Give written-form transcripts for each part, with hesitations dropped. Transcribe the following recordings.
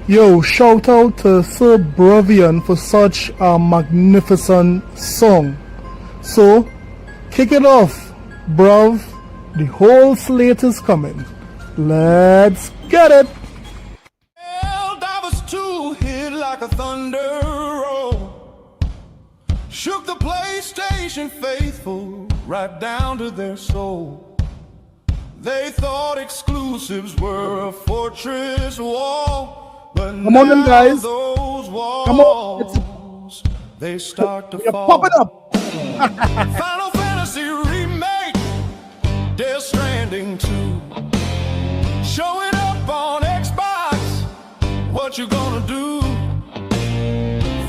Yo, shout out to Sir Bravian for such a magnificent song. So, kick it off, bruv. The whole slate is coming. Let's get it. Well, I was too hit like a thunder roll. Shook the PlayStation faithful right down to their soul. They thought exclusives were a fortress wall. But come on then, guys. Those walls, come on. They start to fall. Pop it up. Final Fantasy Remake, Death Stranding 2, showing up on Xbox. What you gonna do?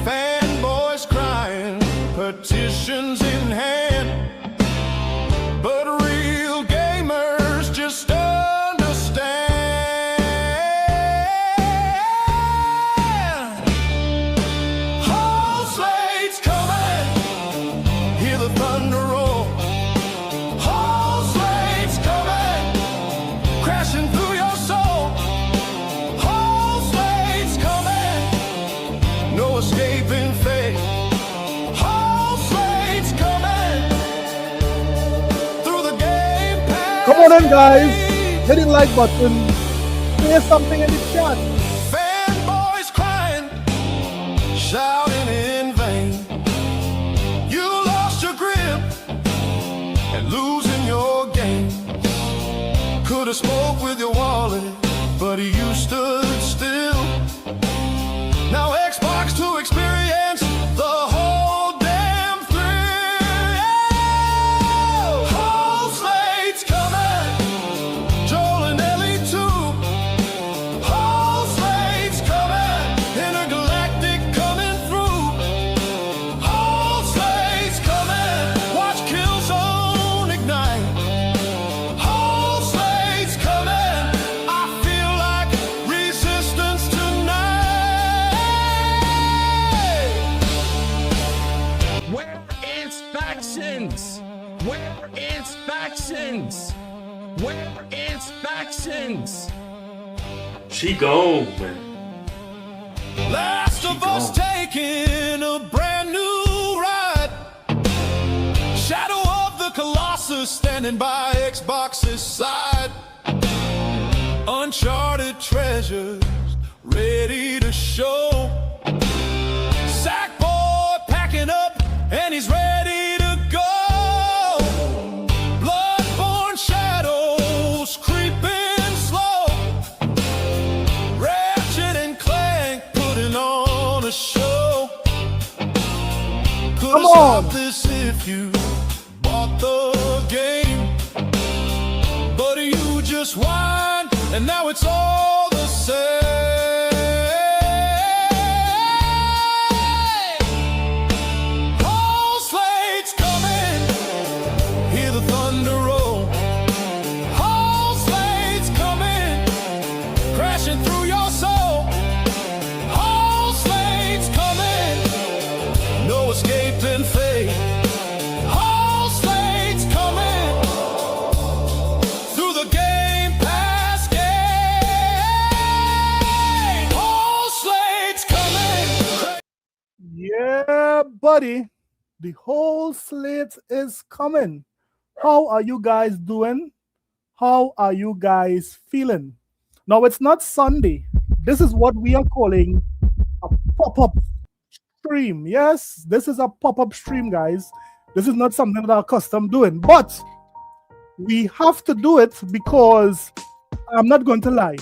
Fanboys crying, petitions in hand, but real gamers just understand. Whole slate's coming, hear the thunder roll. Whole slate's coming, crashing through your soul. Whole slate's coming, no escaping fate. Whole slate's coming through the game pass. Come on then, guys. Hit the like button. Say something in the chat. Fanboys crying, shouting in vain. You lost your grip and losing your game. Could've spoke with your wallet, but you stood still. Now Xbox to experience the whole damn thrill. Whole slate's coming, Joel and Ellie too. Whole slate's coming, Intergalactic coming through. Whole slate's coming, watch Killzone ignite. Whole slate's coming, I feel like resistance tonight. Where is factions? Where is factions? Where is factions? She gone, man. Last of Us taking a brand new ride. Shadow of the Colossus standing by Xbox's side. Uncharted treasures ready to show. Sackboy packing up and he's ready to go. Bloodborne shadows creeping slow. Ratchet and Clank putting on a show. Could've stopped this if you bought the game, but you just whined and now it's all the same. Whole slate's coming, hear the thunder roll. Whole slate's coming, crashing through your soul. Whole slate's coming, no escaping fate. Whole slate's coming through the Game Pass game. Whole slate's coming. Yeah, buddy. The whole slate is coming. How are you guys doing? How are you guys feeling? Now, it's not Sunday. This is what we are calling a pop-up stream. Yes, this is a pop-up stream, guys. This is not something that I'm accustomed doing, but we have to do it because I'm not going to lie.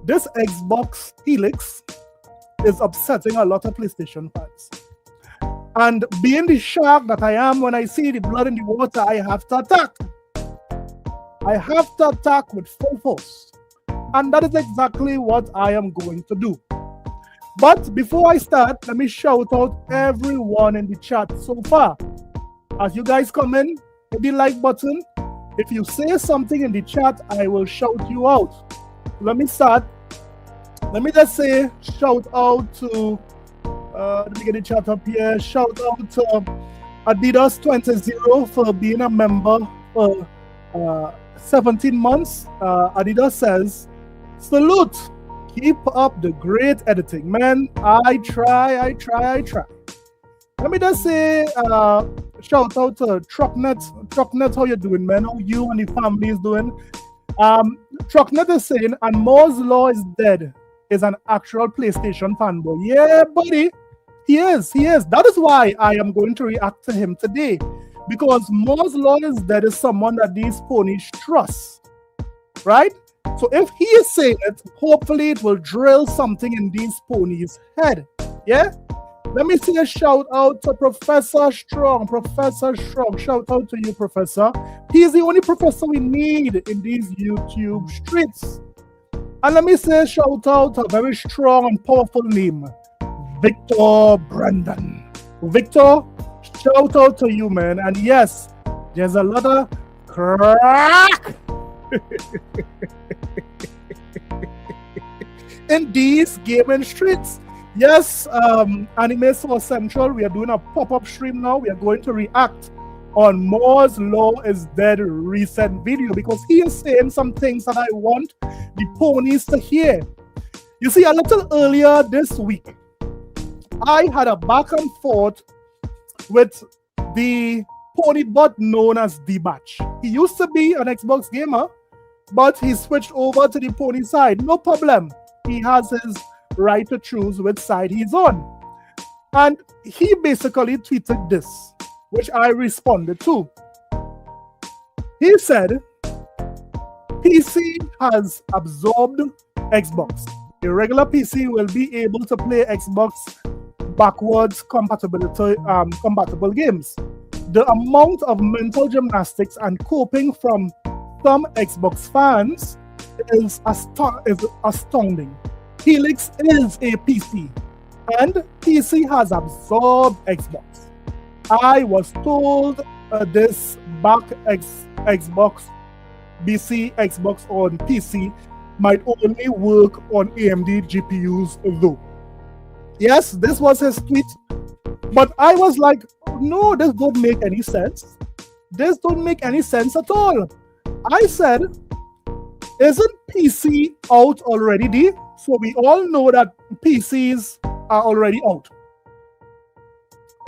This Xbox Helix is upsetting a lot of PlayStation fans. And being the shark that I am, when I see the blood in the water, I have to attack. I have to attack with full force. And that is exactly what I am going to do. But before I start, let me shout out everyone in the chat so far. As you guys come in, hit the like button. If you say something in the chat, I will shout you out. Let me start. Let me just say shout out to let me get the chat up here. Shout out to Adidas 20 for being a member for 17 months. Adidas says, salute. Keep up the great editing, man. I try. Let me just say, shout out to Trucknet. Trucknet, how you doing, man? How you and the family is doing? Trucknet is saying, and Moore's Law is Dead is an actual PlayStation fanboy. Yeah, buddy. He is. That is why I am going to react to him today. Because Moore's Law is Dead is someone that these ponies trust. Right? So if he is saying it, hopefully it will drill something in these ponies' head. Yeah? Let me say a shout out to Professor Strong. Professor Strong, shout out to you, Professor. He's the only professor we need in these YouTube streets. And let me say a shout out to a very strong and powerful name, Victor Brandon. Victor, shout out to you, man. And yes, there's a lot of crack in these gaming streets. Yes, Anime Source Central, we are doing a pop-up stream now. We are going to react on Moore's Law is Dead recent video because he is saying some things that I want the ponies to hear. You see, a little earlier this week, I had a back and forth with the pony bot known as D-Batch. He used to be an Xbox gamer, but he switched over to the pony side. No problem. He has his right to choose which side he's on. And he basically tweeted this, which I responded to. He said, PC has absorbed Xbox. A regular PC will be able to play Xbox backwards compatible games. The amount of mental gymnastics and coping from some Xbox fans is astounding. Helix is a PC, and PC has absorbed Xbox. I was told this back Xbox on PC might only work on AMD GPUs though. Yes, this was his tweet, but I was like, no, this don't make any sense. This don't make any sense at all. I said, isn't PC out already, D? So we all know that PCs are already out.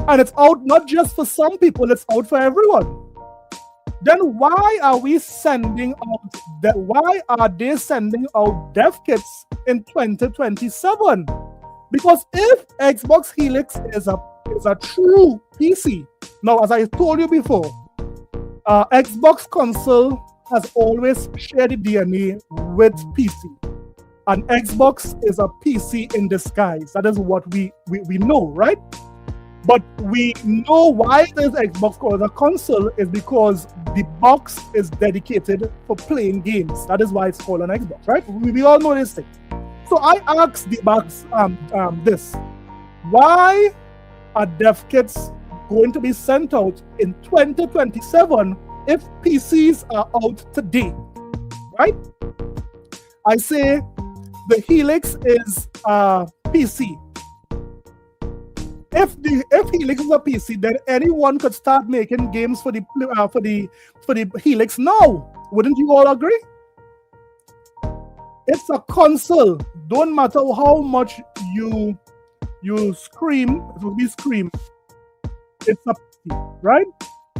And it's out not just for some people, it's out for everyone. Then why are they sending out dev kits in 2027? Because if Xbox Helix is a true PC, now as I told you before, Xbox console has always shared the DNA with PC. And Xbox is a PC in disguise. That is what we know, right? But we know why this Xbox called a console is because the box is dedicated for playing games. That is why it's called an Xbox, right? We all know this thing. So I asked the box this: why are dev kits going to be sent out in 2027 if PCs are out today, right? I say the Helix is a PC. If Helix is a PC, then anyone could start making games for the Helix now. Wouldn't you all agree? It's a console. Don't matter how much you scream, it will be scream. It's a PC, right?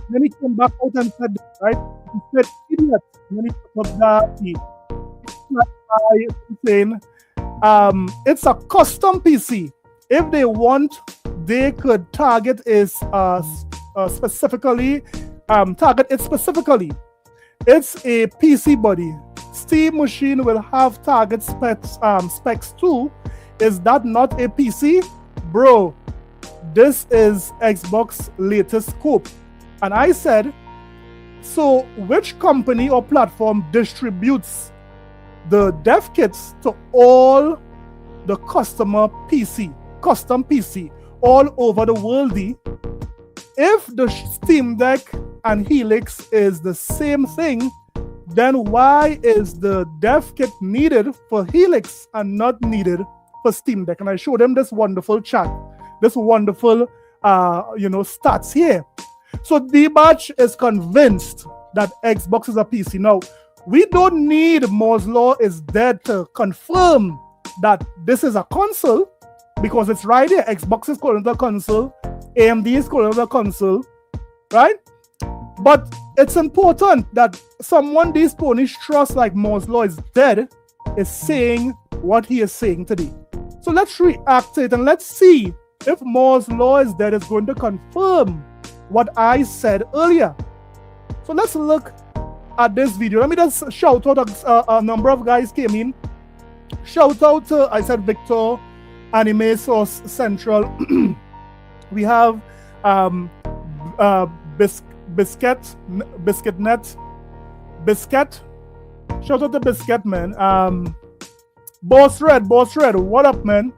Then he came back out and said, right? He said, idiot. Then he put up that. Saying, it's a custom PC. If they want, they could target it specifically. It's a PC body. Steam machine will have target specs too. Is that not a PC? Bro, this is Xbox latest scope. And I said, so which company or platform distributes the dev kits to all the custom PC all over the world? If the Steam Deck and Helix is the same thing, then why is the dev kit needed for Helix and not needed for Steam Deck? And I showed them this wonderful chat, this wonderful stats here. So D-Batch is convinced that Xbox is a PC. Now, we don't need Moore's Law is Dead to confirm that this is a console because it's right here. Xbox is calling it a console, AMD is calling it a console, right? But it's important that someone these ponies trust, like Moore's Law is Dead, is saying what he is saying today. So let's react to it and let's see if Moore's Law is Dead is going to confirm what I said earlier. So let's look at this video. Let me just shout out a number of guys came in. Shout out to, I said, Victor, Anime Source Central. We have Biscuit Net. Biscuit. Shout out to Biscuit, man. Boss Red, what up, man?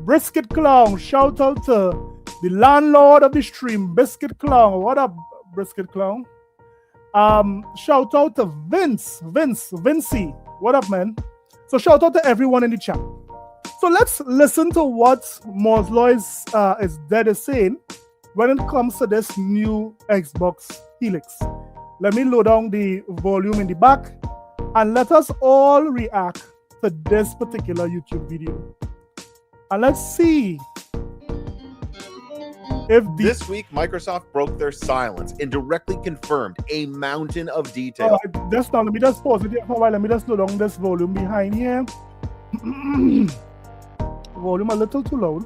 Brisket Clown, shout out to the landlord of the stream, Biscuit Clown. What up, Brisket Clown? Shout out to Vincey. What up, man? So shout out to everyone in the chat. So let's listen to what Moore's Law is Dead is saying when it comes to this new Xbox Helix. Let me load down the volume in the back and let us all react to this particular YouTube video. And let's see if this week Microsoft broke their silence and directly confirmed a mountain of details. Just now, let me just pause it here for a while. Let me just slow down this volume behind here. Volume a little too loud.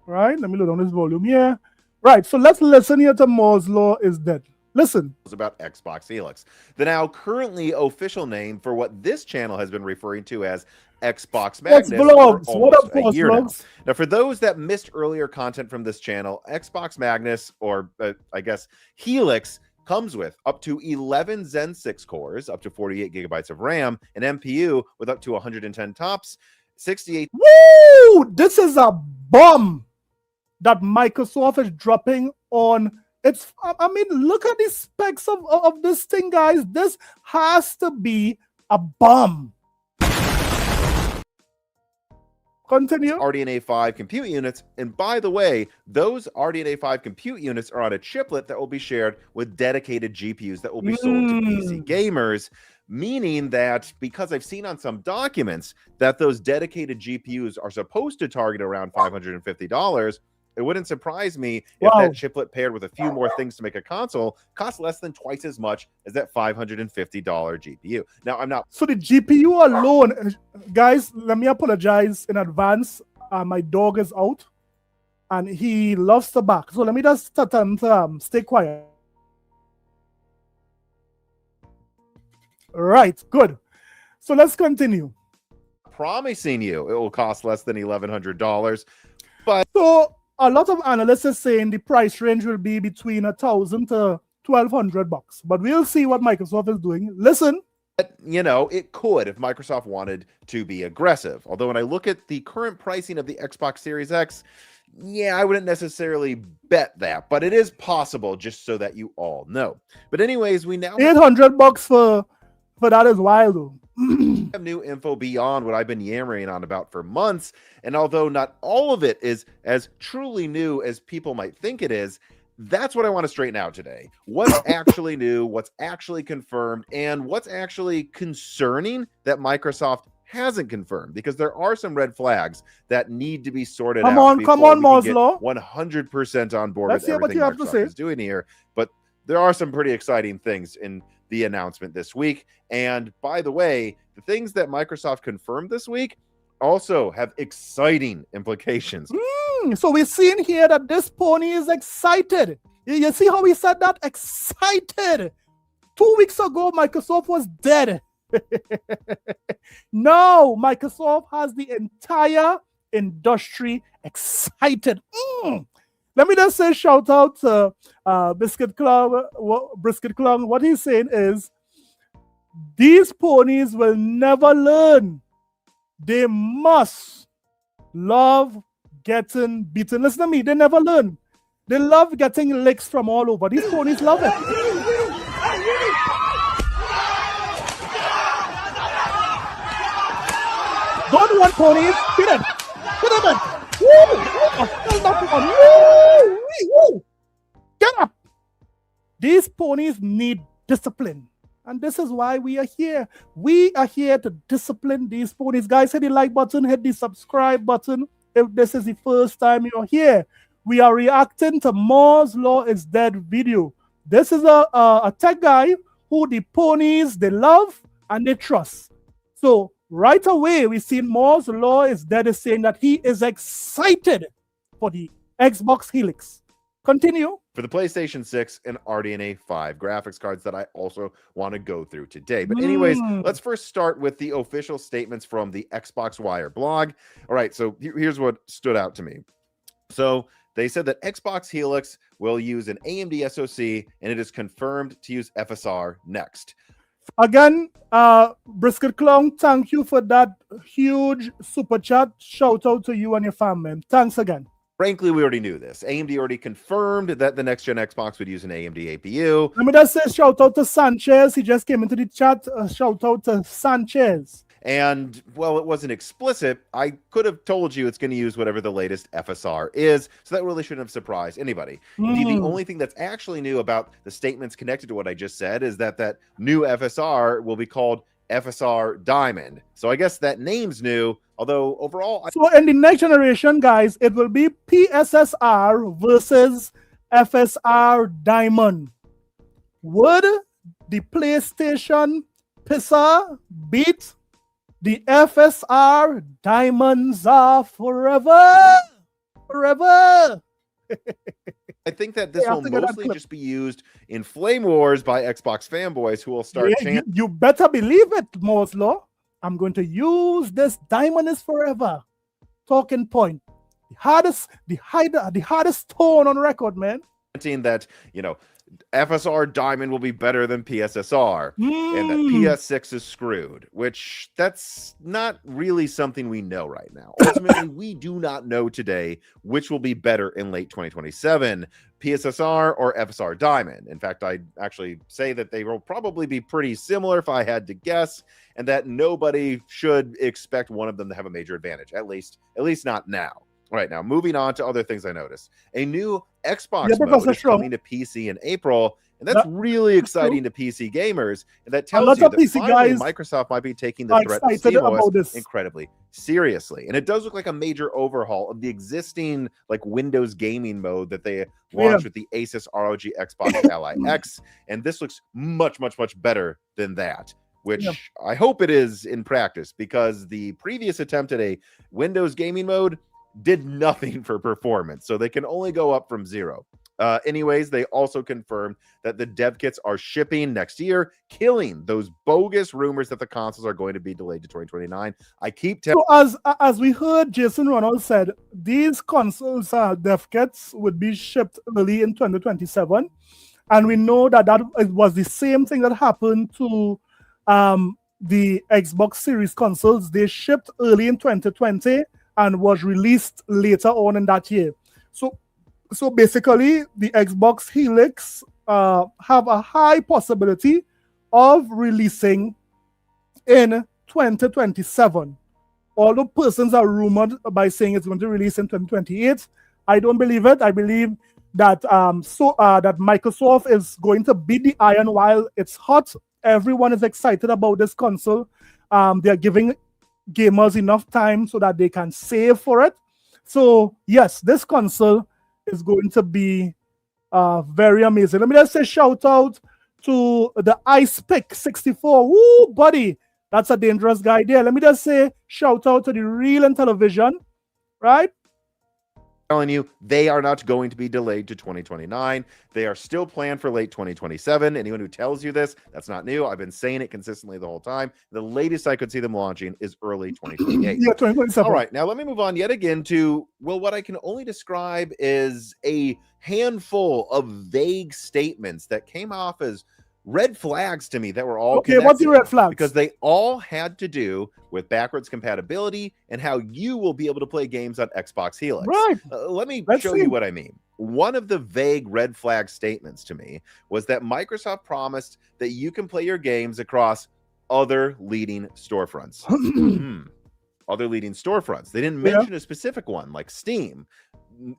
Right, let me load down this volume here. Right, so let's listen here to Moore's Law is Dead. Listen. About Xbox Helix, the now currently official name for what this channel has been referring to as Xbox Magnus for almost a year now. Now, for those that missed earlier content from this channel, Xbox Magnus, or I guess Helix, comes with up to 11 Zen 6 cores, up to 48 gigabytes of RAM, an MPU with up to 110 tops, 68. Woo! This is a bomb that Microsoft is dropping on. It's, I mean, look at the specs of this thing, guys. This has to be a bomb. Continue. RDNA 5 compute units. And by the way, those RDNA 5 compute units are on a chiplet that will be shared with dedicated GPUs that will be sold to PC gamers. Meaning that, because I've seen on some documents that those dedicated GPUs are supposed to target around $550, it wouldn't surprise me if that chiplet paired with a few more things to make a console costs less than twice as much as that $550 GPU. Now, I'm not... So the GPU alone, guys, let me apologize in advance. My dog is out and he loves to bark. So let me just stay quiet. Right, good. So let's continue. Promising you it will cost less than $1,100. But... So... a lot of analysts are saying the price range will be between $1,000 to $1,200, but we'll see what Microsoft is doing. Listen. You know, it could if Microsoft wanted to be aggressive. Although when I look at the current pricing of the Xbox Series X, yeah, I wouldn't necessarily bet that, but it is possible, just so that you all know. But anyways, we now $800 for that is wild though. Have new info beyond what I've been yammering on about for months, and although not all of it is as truly new as people might think it is, that's what I want to straighten out today. What's actually new, what's actually confirmed, and what's actually concerning that Microsoft hasn't confirmed, because there are some red flags that need to be sorted out. Come on, Moore's Law. 100% on board Let's with everything Microsoft is doing here, but there are some pretty exciting things in the announcement this week. And by the way, the things that Microsoft confirmed this week also have exciting implications. So we're seeing here that this pony is excited. You see how he said that? Excited. 2 weeks ago, Microsoft was dead. Now, Microsoft has the entire industry excited. Let me just say shout out to Brisket Clown. What he's saying is, these ponies will never learn. They must love getting beaten. Listen to me, they never learn. They love getting licks from all over. These ponies love it. Don't want ponies. Hit it. Hit it. Woo! Get up. These ponies need discipline. And this is why we are here. We are here to discipline these ponies. Guys, hit the like button, hit the subscribe button if this is the first time you're here. We are reacting to Moore's Law is Dead video. This is a tech guy who the ponies, they love and they trust. So right away, we see Moore's Law is Dead is saying that he is excited for the Xbox Helix. Continue. For the PlayStation 6 and RDNA 5 graphics cards that I also want to go through today. But anyways, let's first start with the official statements from the Xbox Wire blog. All right, so here's what stood out to me. So they said that Xbox Helix will use an AMD SoC, and it is confirmed to use FSR next. Again, Brisket Clown, thank you for that huge super chat. Shout out to you and your family. Thanks again. Frankly, we already knew this. AMD already confirmed that the next-gen Xbox would use an AMD APU. Let me just say shout out to Sanchez. He just came into the chat. Shout out to Sanchez. And, well, it wasn't explicit. I could have told you it's going to use whatever the latest FSR is, so that really shouldn't have surprised anybody. Indeed, the only thing that's actually new about the statements connected to what I just said is that that new FSR will be called FSR Diamond. So I guess that name's new, although overall... So in the next generation, guys, it will be PSSR versus FSR Diamond. Would the PlayStation Pisser beat the FSR Diamonds are forever? Forever! I think that this will mostly just be used in Flame Wars by Xbox fanboys who will start chanting. You better believe it, Moore's Law. I'm going to use this Diamond is forever talking point. The hardest tone on record, man. That, you know, FSR Diamond will be better than PSSR and that PS6 is screwed, which that's not really something we know right now. Ultimately, we do not know today which will be better in late 2027, PSSR or FSR Diamond. In fact, I'd actually say that they will probably be pretty similar if I had to guess, and that nobody should expect one of them to have a major advantage, at least not now. All right, now moving on to other things I noticed. A new Xbox mode is coming to PC in April, and that's really exciting to PC gamers. And that tells you that finally Microsoft might be taking the threat of SteamOS incredibly seriously. And it does look like a major overhaul of the existing like Windows gaming mode that they launched with the Asus ROG Xbox Ally X. And this looks much, much, much better than that, which I hope it is in practice, because the previous attempt at a Windows gaming mode did nothing for performance, so they can only go up from 0. Anyways, they also confirmed that the dev kits are shipping next year, killing those bogus rumors that the consoles are going to be delayed to 2029. I keep telling. So as we heard Jason Ronald said, these consoles dev kits would be shipped early in 2027, and we know that it was the same thing that happened to the Xbox Series consoles. They shipped early in 2020 and was released later on in that year. So basically, the Xbox Helix have a high possibility of releasing in 2027. Although persons are rumored by saying it's going to release in 2028, I don't believe it. I believe that that Microsoft is going to beat the iron while it's hot. Everyone is excited about this console. They're giving gamers enough time so that they can save for it. So yes, this console is going to be very amazing. Let me just say shout out to the Ice Pick 64. Woo, buddy, that's a dangerous guy there. Let me just say shout out to the Real and Television, right? Telling you, they are not going to be delayed to 2029. They are still planned for late 2027. Anyone who tells you this, that's not new. I've been saying it consistently the whole time. The latest I could see them launching is early 2028. Yeah, 2027. All right, now let me move on yet again to, well, what I can only describe is a handful of vague statements that came off as red flags to me that were all okay. What's the red flags? Because they all had to do with backwards compatibility and how you will be able to play games on Xbox Helix. Right. Let me show you what I mean. One of the vague red flag statements to me was that Microsoft promised that you can play your games across other leading storefronts. Other leading storefronts. They didn't mention a specific one like Steam.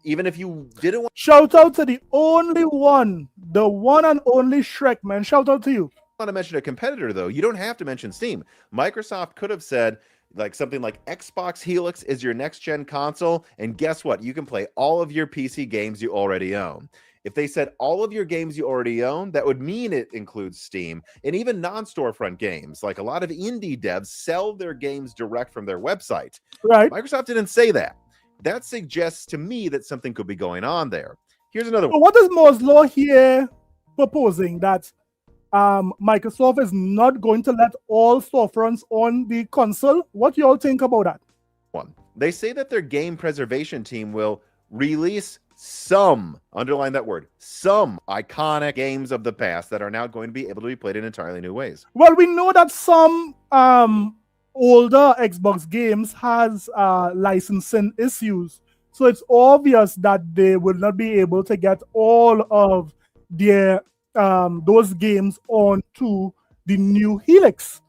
Even if you didn't want... Shout out to the only one, the one and only Shrek, man. Shout out to you. want to mention a competitor, though, you don't have to mention Steam. Microsoft could have said like something like Xbox Helix is your next gen console, and guess what? You can play all of your PC games you already own. If they said all of your games you already own, that would mean it includes Steam and even non-storefront games. Like a lot of indie devs sell their games direct from their website. Right. Microsoft didn't say that. That suggests to me that something could be going on there. Here's another So one. what is Moore's Law here proposing? That Microsoft is not going to let all storefronts on the console? What y'all think about that? They say that their game preservation team will release some, underline that word, some iconic games of the past that are now going to be able to be played in entirely new ways. Well, we know that some older Xbox games has licensing issues. So it's obvious that they will not be able to get all of their those games onto the new Helix.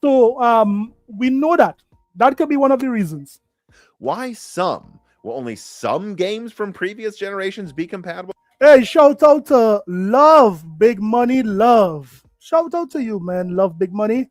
So we know that. That could be one of the reasons. Why some? Will only some games from previous generations be compatible? Hey, shout out to Love, Big Money, Love. Shout out to you, man. Love, Big Money.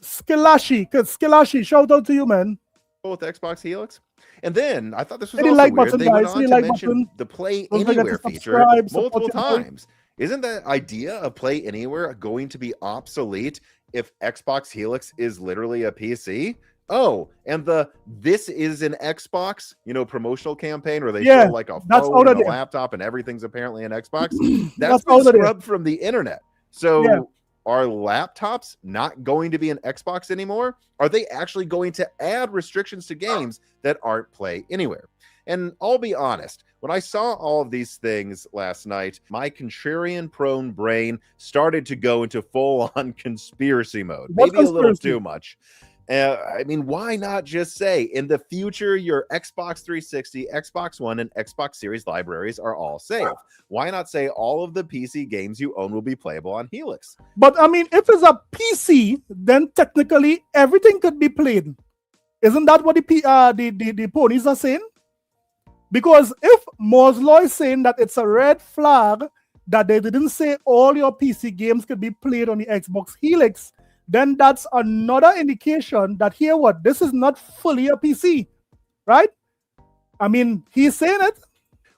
Skillashi, shout out to you, man. With Xbox Helix? And then I thought this was Hit the also like weird. button, They went guys. on Hit to the like mention button. the Play Don't forget to Anywhere feature subscribe, support multiple your boy. times. Isn't that idea of Play Anywhere going to be obsolete if Xbox Helix is literally a PC? Oh, and the "this is an Xbox," promotional campaign where they show like a that's phone out of and a there. laptop and everything's apparently an Xbox. That's That's been out of there. scrubbed from the internet. So Yeah. are laptops not going to be an Xbox anymore? Are they actually going to add restrictions to games that aren't Play Anywhere? And I'll be honest, when I saw all of these things last night, my contrarian-prone brain started to go into full-on conspiracy mode. What Maybe a little conspiracy? too much. I mean, why not just say, in the future, your Xbox 360, Xbox One, and Xbox Series libraries are all safe? Why not say all of the PC games you own will be playable on Helix? But I mean, if it's a PC, then technically everything could be played. Isn't that what the ponies are saying? Because if Moore's Law is saying that it's a red flag that they didn't say all your PC games could be played on the Xbox Helix, then that's another indication that here what this is not fully a PC, right? I mean, he's saying it.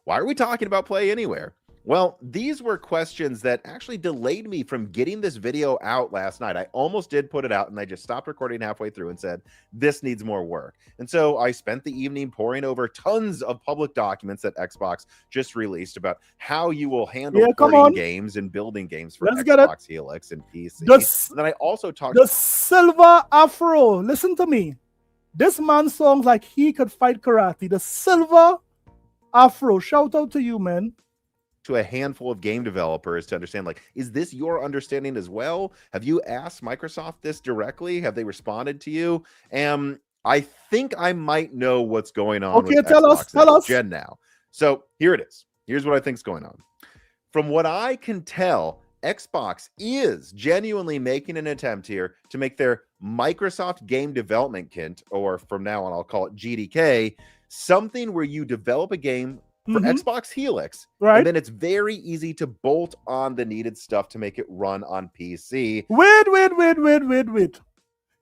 Why are we talking about Play Anywhere? Well, these were questions that actually delayed me from getting this video out last night. I almost did put it out, and I just stopped recording halfway through and said, this needs more work. And so I spent the evening poring over tons of public documents that Xbox just released about how you will handle porting games and building games for Xbox Helix and PC. And then I also talked... The Silver Afro. Listen to me. This man sounds like he could fight karate. The Silver Afro. Shout out to you, man. To a handful of game developers to understand, like, is this your understanding as well? Have you asked Microsoft this directly? Have they responded to you? I think I might know what's going on with Xbox Next Gen now. So here it is. Here's what I think's going on. From what I can tell, Xbox is genuinely making an attempt here to make their Microsoft Game Development Kit, or from now on I'll call it GDK, something where you develop a game for Xbox Helix, right? And then it's very easy to bolt on the needed stuff to make it run on PC. Wait.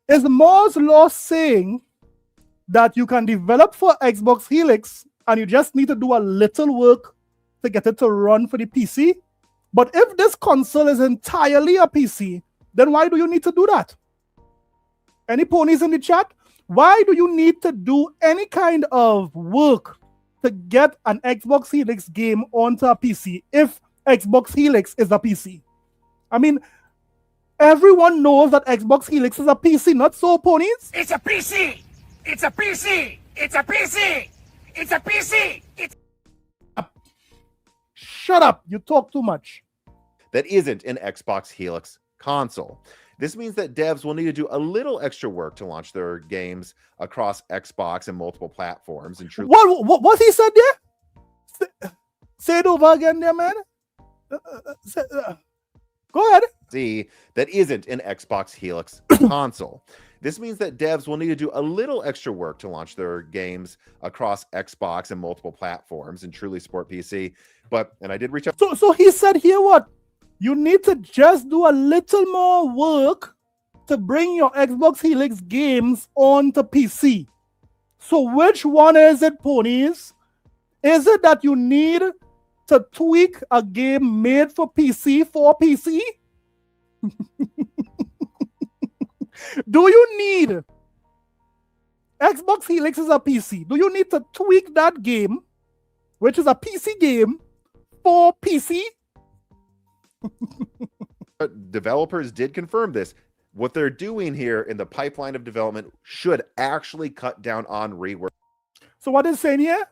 Is Moore's Law saying that you can develop for Xbox Helix and you just need to do a little work to get it to run for the PC? But if this console is entirely a PC, then why do you need to do that? Any ponies in the chat? Why do you need to do any kind of work to get an Xbox Helix game onto a PC if Xbox Helix is a PC? I mean, everyone knows that Xbox Helix is a PC, not so, ponies? It's a PC! It's a PC! It's a PC! It's a PC! It's... Shut up, you talk too much. That isn't an Xbox Helix console. This means that devs will need to do a little extra work to launch their games across Xbox and multiple platforms. And truly, what he said there? Say it over again there, man. Go ahead. See, that isn't an Xbox Helix console. This means that devs will need to do a little extra work to launch their games across Xbox and multiple platforms and truly support PC. And I did reach out. So he said here what? You need to just do a little more work to bring your Xbox Helix games onto PC. So which one is it, ponies? Is it that you need to tweak a game made for PC for PC? Do you need Xbox Helix is a PC? Do you need to tweak that game, which is a PC game, for PC? Developers did confirm this. What they're doing here in the pipeline of development should actually cut down on rework. So what is saying here?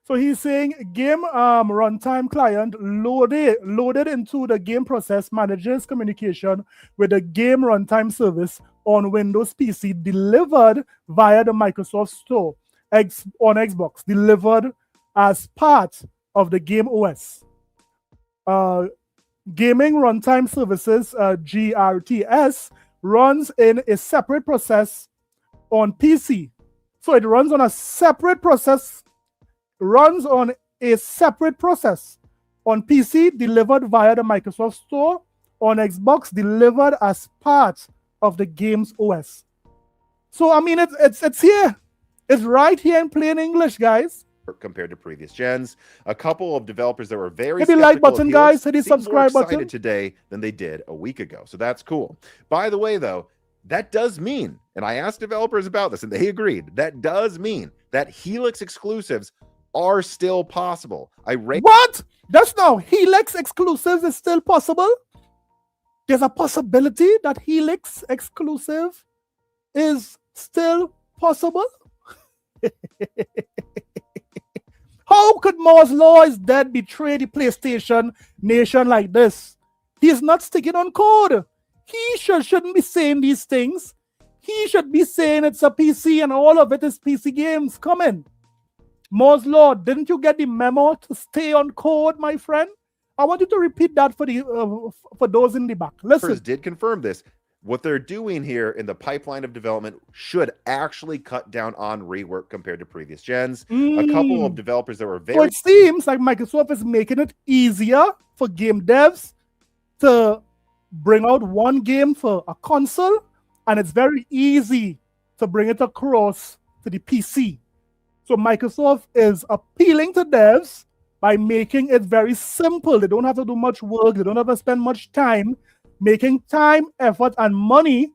So he's saying game runtime client loaded into the game process manages communication with the game runtime service on Windows PC delivered via the Microsoft Store on Xbox, delivered as part of the game OS. Gaming Runtime Services, GRTS, runs in a separate process on PC. So it runs on a separate process, on PC, delivered via the Microsoft Store, on Xbox, delivered as part of the game's OS. So, I mean, it's here. It's right here in plain English, guys. Compared to previous gens, a couple of developers that were very hit the like button, guys. Hit the subscribe button today than they did a week ago. So that's cool. By the way, though, that does mean, and I asked developers about this, and they agreed. That does mean that Helix exclusives are still possible. What? That's now Helix exclusives is still possible. There's a possibility that Helix exclusive is still possible. How could Moore's Law is Dead betray the PlayStation nation like this? He's not sticking on code. He shouldn't be saying these things. He should be saying it's a PC and all of it is PC games. Come in. Moore's Law, didn't you get the memo to stay on code, my friend? I want you to repeat that for those in the back. Listen. Did confirm this. What they're doing here in the pipeline of development should actually cut down on rework compared to previous gens. A couple of developers that were very... So it seems like Microsoft is making it easier for game devs to bring out one game for a console, and it's very easy to bring it across to the PC. So Microsoft is appealing to devs by making it very simple. They don't have to do much work. They don't have to spend much time making time, effort, and money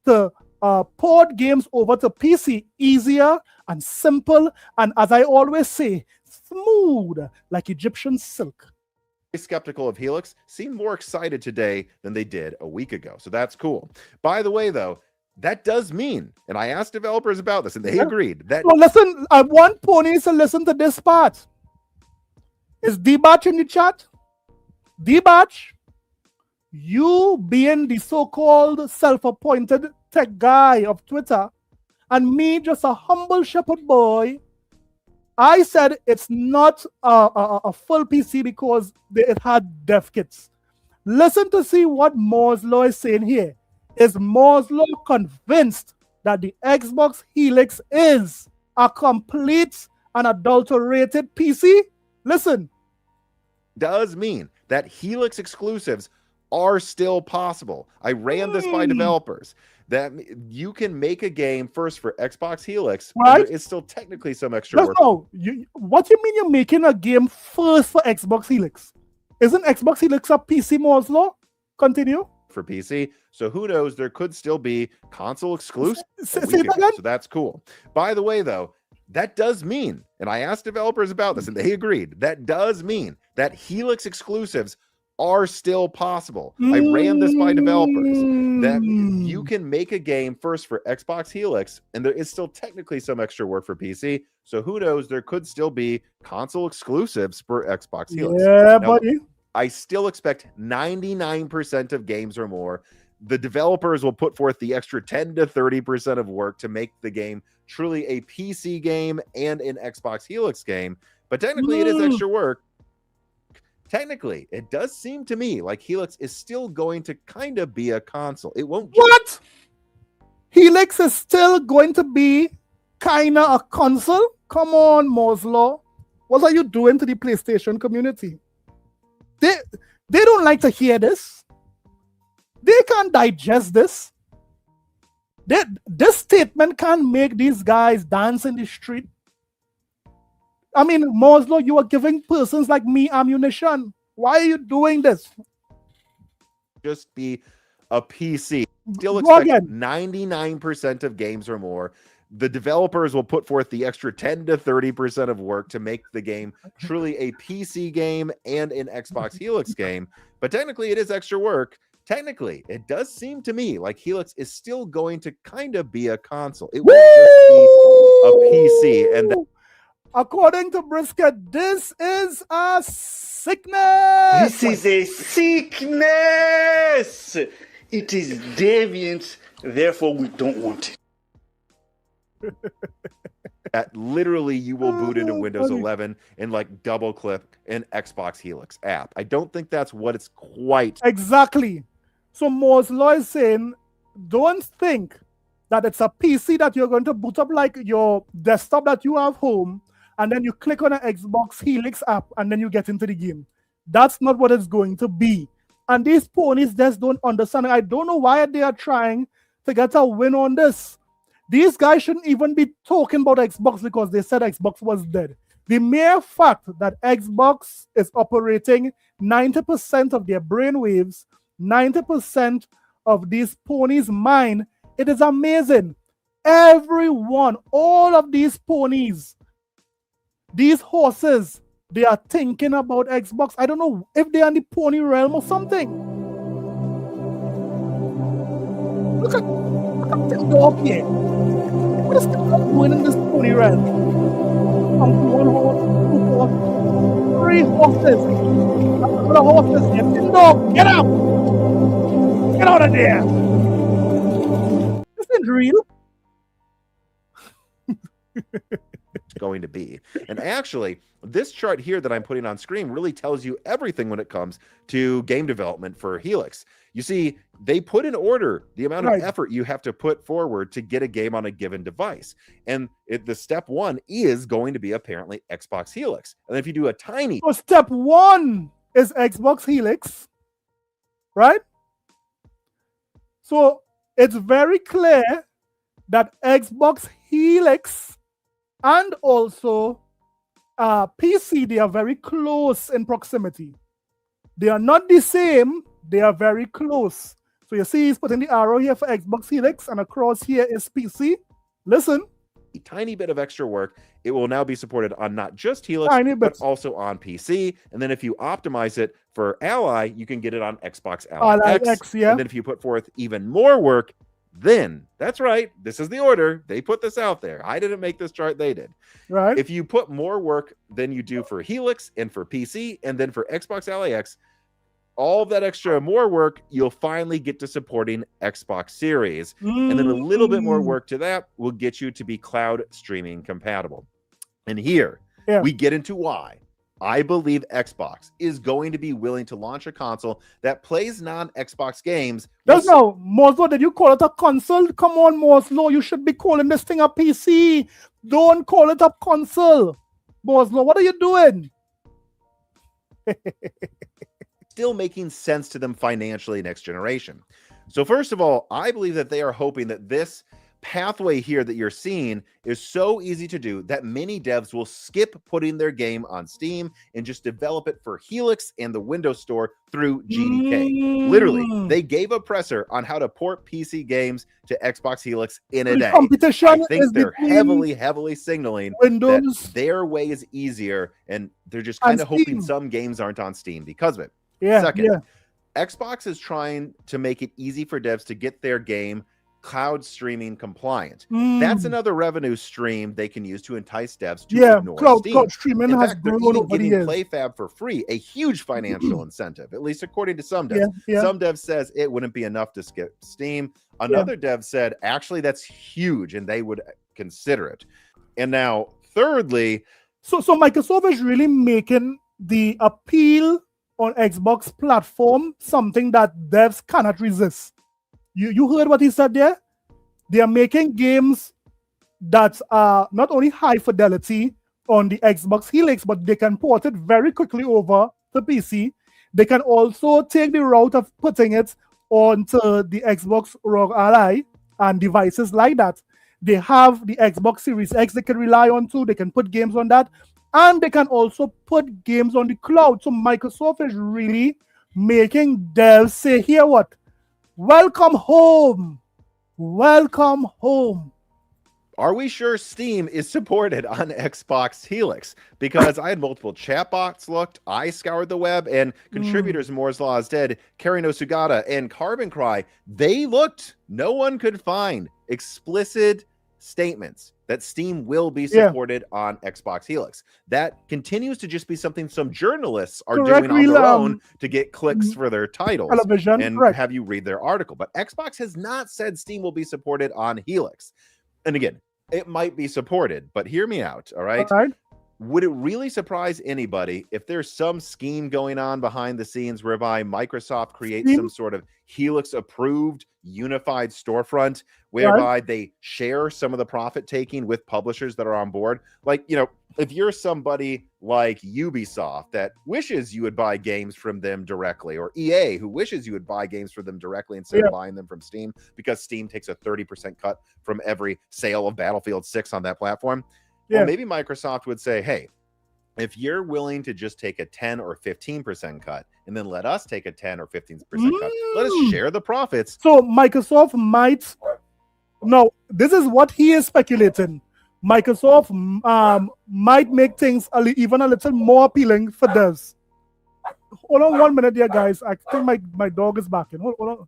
to port games over to PC easier and simple, and as I always say, smooth like Egyptian silk. Skeptical of Helix seem more excited today than they did a week ago. So that's cool. By the way, though, that does mean, and I asked developers about this, and they agreed that... Well, listen, I want ponies to listen to this part. Is D-Batch in the chat? D-Batch? You being the so-called self-appointed tech guy of Twitter, and me just a humble shepherd boy, I said it's not a full PC because it had dev kits. Listen to see what Moore's Law is saying here. Is Moore's Law convinced that the Xbox Helix is a complete and adulterated PC? Listen. Does mean that Helix exclusives are still possible. I ran this by developers. That you can make a game first for Xbox Helix, right? It's still technically some extra work. No, what do you mean you're making a game first for Xbox Helix? Isn't Xbox Helix a PC, Moore's Law? Continue. For PC, so who knows, there could still be console exclusive. Say that again? So that's cool. By the way, though, that does mean, and I asked developers about this, and they agreed, that does mean that Helix exclusives are still possible. I ran this by developers. That you can make a game first for Xbox Helix, and there is still technically some extra work for PC. So who knows, there could still be console exclusives for Xbox Helix. Yeah, buddy. I still expect 99% of games or more. The developers will put forth the extra 10 to 30% of work to make the game truly a PC game and an Xbox Helix game. But technically, it is extra work. Technically, it does seem to me like Helix is still going to kind of be a console. It won't. What? Helix is still going to be kind of a console. Come on, MooresLaw. What are you doing to the PlayStation community? They don't like to hear this. They can't digest this. This statement can't make these guys dance in the street. I mean, MooresLaw, you are giving persons like me ammunition. Why are you doing this? Just be a PC. Still Go expect again. 99% of games or more. The developers will put forth the extra 10 to 30% of work to make the game truly a PC game and an Xbox Helix game. But technically, it is extra work. Technically, it does seem to me like Helix is still going to kind of be a console. It won't just be a PC. And according to Brisket, this is a sickness. This is a sickness. It is deviant, therefore we don't want it. that literally you will boot into Windows 11 and like double click an Xbox Helix app. I don't think that's what it's quite. Exactly. So MooresLaw is saying, don't think that it's a PC that you're going to boot up like your desktop that you have home, and then you click on an Xbox Helix app, and then you get into the game. That's not what it's going to be. And these ponies just don't understand. I don't know why they are trying to get a win on this. These guys shouldn't even be talking about Xbox because they said Xbox was dead. The mere fact that Xbox is operating 90% of their brainwaves, 90% of these ponies' mind, it is amazing. Everyone, all of these ponies, these horses, they are thinking about Xbox. I don't know if they are in the pony realm or something. Look at the dog here. What is the dog doing in this pony realm? One horse, two horses, three horses. Another horses. Get the dog. Get out! Get out of there! This isn't real. Going to be. And actually, this chart here that I'm putting on screen really tells you everything when it comes to game development for Helix. You see, they put in order the amount of effort you have to put forward to get a game on a given device. And the step one is going to be apparently Xbox Helix. And if you do a tiny... So step one is Xbox Helix, right? So it's very clear that Xbox Helix and also PC, they are very close in proximity. They are not the same, they are very close. So you see he's putting the arrow here for Xbox Helix and across here is PC. Listen. A tiny bit of extra work. It will now be supported on not just Helix, but also on PC. And then if you optimize it for Ally, you can get it on Xbox Ally X. Yeah. And then if you put forth even more work, then that's right. This is the order. They put this out there. I didn't make this chart. They did. Right. If you put more work than you do for Helix and for PC and then for Xbox Ally X, all of that extra more work, you'll finally get to supporting Xbox Series. And then a little bit more work to that will get you to be cloud streaming compatible. And here we get into why I believe Xbox is going to be willing to launch a console that plays non-Xbox games. No, MooresLaw, did you call it a console? Come on, MooresLaw, you should be calling this thing a PC. Don't call it a console. MooresLaw, what are you doing? Still making sense to them financially next generation. So first of all, I believe that they are hoping that this pathway here that you're seeing is so easy to do that many devs will skip putting their game on Steam and just develop it for Helix and the Windows Store through GDK. Literally, they gave a presser on how to port PC games to Xbox Helix in a day. I think they're heavily signaling that their way is easier, and they're just kind of hoping some games aren't on Steam because of it. Second, Xbox is trying to make it easy for devs to get their game cloud streaming compliant. That's another revenue stream they can use to entice devs to ignore Steam. Cloud streaming has grown over the years. PlayFab for free, a huge financial incentive, at least according to some devs. Some devs says it wouldn't be enough to skip Steam. Another dev said, actually, that's huge, and they would consider it. And now, thirdly... So Microsoft is really making the appeal on Xbox platform something that devs cannot resist. You heard what he said there? They are making games that are not only high fidelity on the Xbox Helix, but they can port it very quickly over to PC. They can also take the route of putting it onto the Xbox ROG Ally and devices like that. They have the Xbox Series X they can rely on too. They can put games on that. And they can also put games on the cloud. So Microsoft is really making devs say, here what? Welcome home. Welcome home. Are we sure Steam is supported on Xbox Helix? Because I had multiple chatbots looked, I scoured the web, and contributors Moore's Law is Dead, Kari no Sugata, and Carbon Cry, they looked, no one could find explicit statements that Steam will be supported on Xbox Helix. That continues to just be something some journalists are doing on their own to get clicks for their titles television, and have you read their article. But Xbox has not said Steam will be supported on Helix. And again, it might be supported, but hear me out, all right? Would it really surprise anybody if there's some scheme going on behind the scenes whereby Microsoft creates some sort of Helix-approved unified storefront whereby they share some of the profit taking with publishers that are on board? Like, you know, if you're somebody like Ubisoft that wishes you would buy games from them directly, or EA who wishes you would buy games from them directly instead of buying them from Steam, because Steam takes a 30% cut from every sale of Battlefield 6 on that platform. Well, maybe Microsoft would say, hey, if you're willing to just take a 10 or 15% cut and then let us take a 10 or 15% cut, let us share the profits. So Microsoft might, no, this is what he is speculating. Microsoft might make things even a little more appealing for devs. Hold on 1 minute there, guys. I think my dog is barking. Hold on.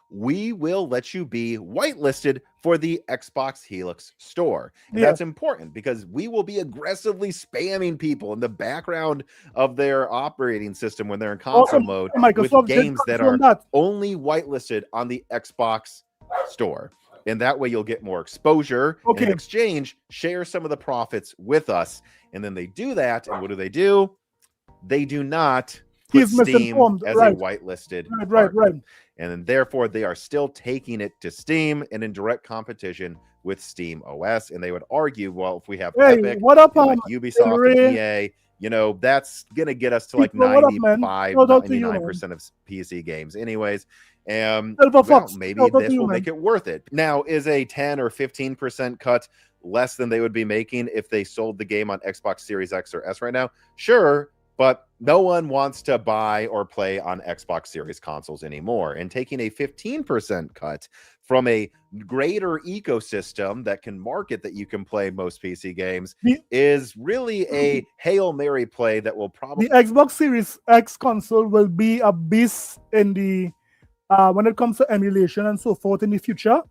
We will let you be whitelisted for the Xbox Helix store. And that's important because we will be aggressively spamming people in the background of their operating system when they're in console mode with games that are only whitelisted on the Xbox store. And that way you'll get more exposure. In exchange, share some of the profits with us. And then they do that. And what do? They do not put Steam as a whitelisted partner. And then therefore they are still taking it to Steam and in direct competition with Steam OS. And they would argue, well, if we have Epic, like Ubisoft and EA, you know, that's gonna get us to like 99% of PC games anyways. And well, maybe this will make it worth it. Now, is a 10 or 15% cut less than they would be making if they sold the game on Xbox Series X or S right now? Sure. But no one wants to buy or play on Xbox Series consoles anymore. And taking a 15% cut from a greater ecosystem that can market that you can play most PC games is really a Hail Mary play that will probably... The Xbox Series X console will be a beast in the when it comes to emulation and so forth in the future.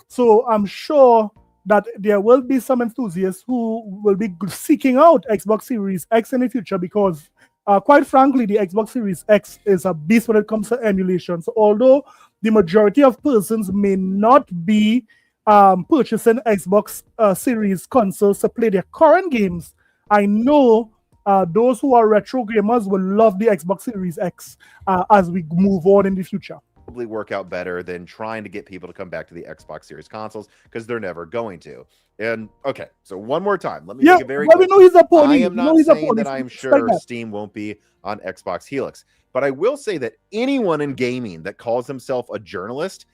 So I'm sure that there will be some enthusiasts who will be seeking out Xbox Series X in the future because quite frankly, the Xbox Series X is a beast when it comes to emulation. So although the majority of persons may not be purchasing Xbox Series consoles to play their current games, I know those who are retro gamers will love the Xbox Series X as we move on in the future. Work out better than trying to get people to come back to the Xbox Series consoles because they're never going to. And okay, so one more time, let me make it very clear. I am not saying that I'm sure Steam won't be on Xbox Helix, but I will say that anyone in gaming that calls himself a journalist,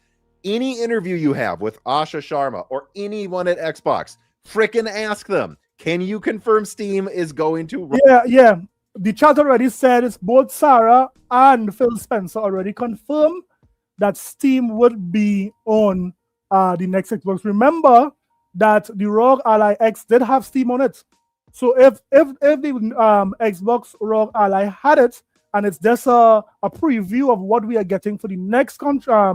any interview you have with Asha Sharma or anyone at Xbox, frickin' ask them, can you confirm Steam is going to run? Yeah. The chat already said it's both Sarah and Phil Spencer already confirmed that Steam would be on the next Xbox. Remember that the ROG Ally X did have Steam on it. So if the Xbox ROG Ally had it, and it's just a preview of what we are getting for the next console,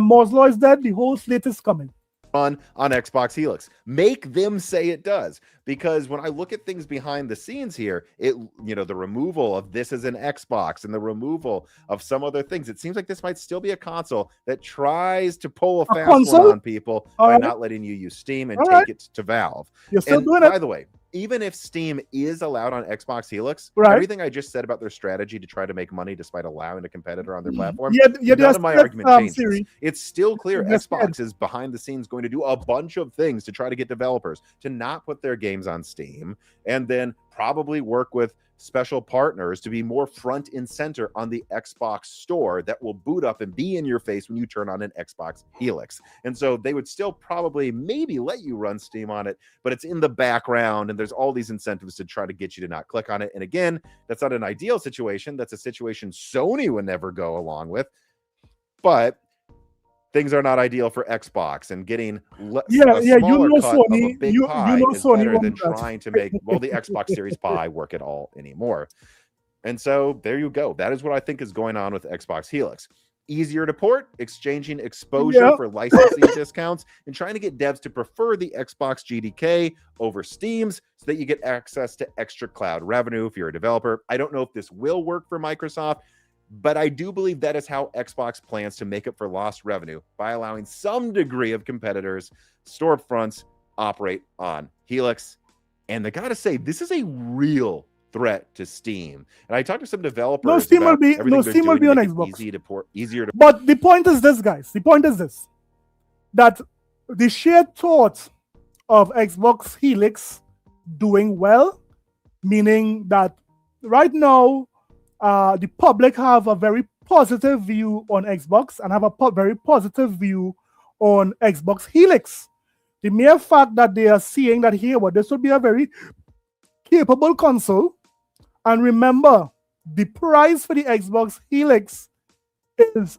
Moore's Law is Dead, the whole slate is coming. run on Xbox Helix. Make them say it does. Because when I look at things behind the scenes here, the removal of this as an Xbox and the removal of some other things, it seems like this might still be a console that tries to pull a fast one console? on people All by right. not letting you use Steam and All take right. it to Valve. You're still And doing by it. the way, even if Steam is allowed on Xbox Helix, Right. everything I just said about their strategy to try to make money despite allowing a competitor on their platform, Yeah, none of my argument changes. Siri. It's still clear Yes, Xbox is behind the scenes going to do a bunch of things to try to get developers to not put their games on Steam, and then probably work with special partners to be more front and center on the Xbox store that will boot up and be in your face when you turn on an Xbox Helix. And so they would still probably maybe let you run Steam on it, but it's in the background and there's all these incentives to try to get you to not click on it. And again, that's not an ideal situation. That's a situation Sony would never go along with. But things are not ideal for Xbox, and getting a smaller cut of a big pie is better than trying to make the Xbox Series Pie work at all anymore. And so there you go. That is what I think is going on with Xbox Helix. Easier to port, exchanging exposure for licensing discounts, and trying to get devs to prefer the Xbox GDK over Steam's so that you get access to extra cloud revenue if you're a developer. I don't know if this will work for Microsoft, but I do believe that is how Xbox plans to make up for lost revenue by allowing some degree of competitors, storefronts, operate on Helix. And I gotta say, this is a real threat to Steam. And I talked to some developers. No, Steam will be on Xbox. Easier to. But the point is this, guys. The point is this: that the sheer thought of Xbox Helix doing well, meaning that right now, the public have a very positive view on Xbox and have a very positive view on Xbox Helix. The mere fact that they are seeing that here, this would be a very capable console. And remember, the price for the Xbox Helix is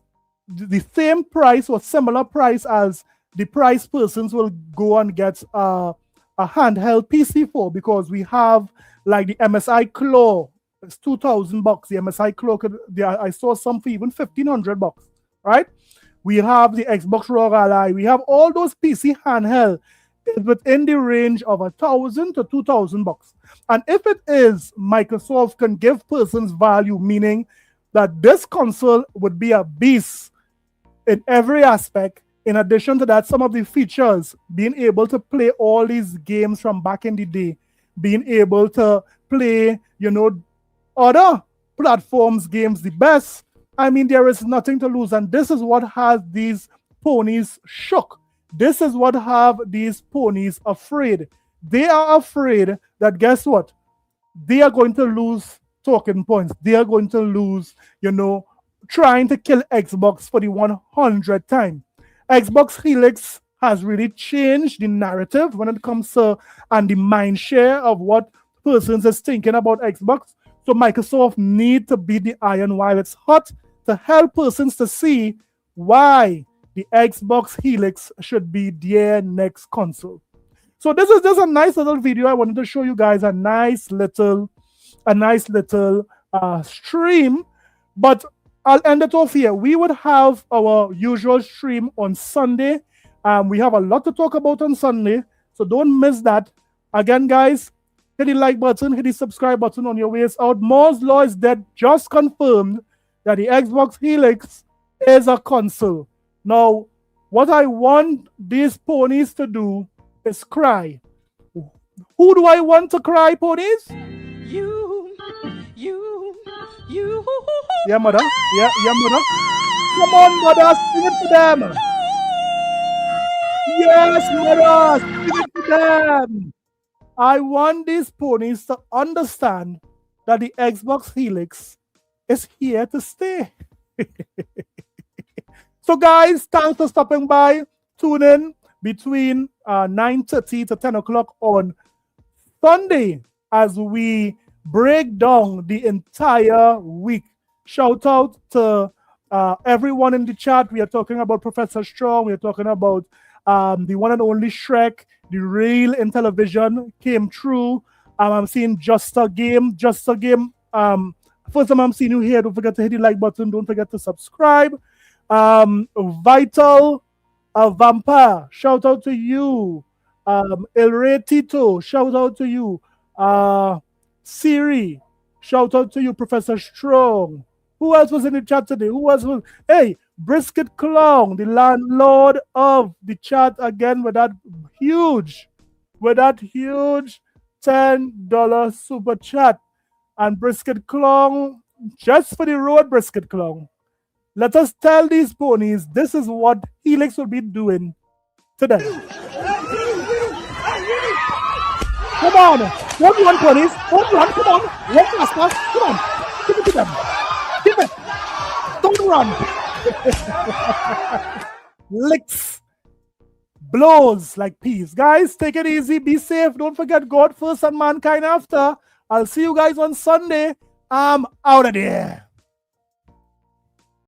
the same price or similar price as the price persons will go and get a handheld PC for, because we have like the MSI Claw. It's $2,000. The MSI Cloak, I saw some for even $1,500, right? We have the Xbox ROG Ally. We have all those PC handheld within the range of $1,000 to $2,000. And if it is, Microsoft can give persons value, meaning that this console would be a beast in every aspect. In addition to that, some of the features, being able to play all these games from back in the day, being able to play, other platforms games the best. I mean, there is nothing to lose, and this is what has these ponies shook. This is what have these ponies afraid. They are afraid that, guess what? They are going to lose talking points. They are going to lose, trying to kill Xbox for the 100th time. Xbox Helix has really changed the narrative when it comes to and the mind share of what persons is thinking about Xbox. So Microsoft need to be the iron while it's hot to help persons to see why the Xbox Helix should be their next console. So this is just a nice little video. I wanted to show you guys a nice little stream, but I'll end it off here. We would have our usual stream on Sunday. We have a lot to talk about on Sunday, so don't miss that. Again, guys, hit the like button, hit the subscribe button on your ways out. Moore's Law is Dead just confirmed that the Xbox Helix is a console. Now, what I want these ponies to do is cry. Who do I want to cry, ponies? You. Yeah, mother. Yeah, mother. Come on, mother, sing it to them. Yes, mother, sing it to them. I want these ponies to understand that the Xbox Helix is here to stay. So, guys, thanks for stopping by. Tune in between 9:30 to 10 o'clock on Sunday as we break down the entire week. Shout out to everyone in the chat. We are talking about Professor Strong. We are talking about the one and only Shrek. The real in television came true. I'm seeing Just a Game. First time I'm seeing you here. Don't forget to hit the like button. Don't forget to subscribe. Vital Vampire, shout out to you. El Rey Tito, shout out to you. Siri, shout out to you. Professor Strong. Who else was in the chat today? Who else was? Hey, Brisket Clown, the landlord of the chat again huge, with that huge $10 super chat. And Brisket Clown, just for the road, Brisket Clown. Let us tell these ponies this is what Helix will be doing today. Come on. 1-1 ponies. 1-1. Come on. One faster. Come on. Give it to them. Give it. Don't run. Licks. Blows like peas. Guys, take it easy. Be safe. Don't forget God first and mankind after. I'll see you guys on Sunday. I'm out of there.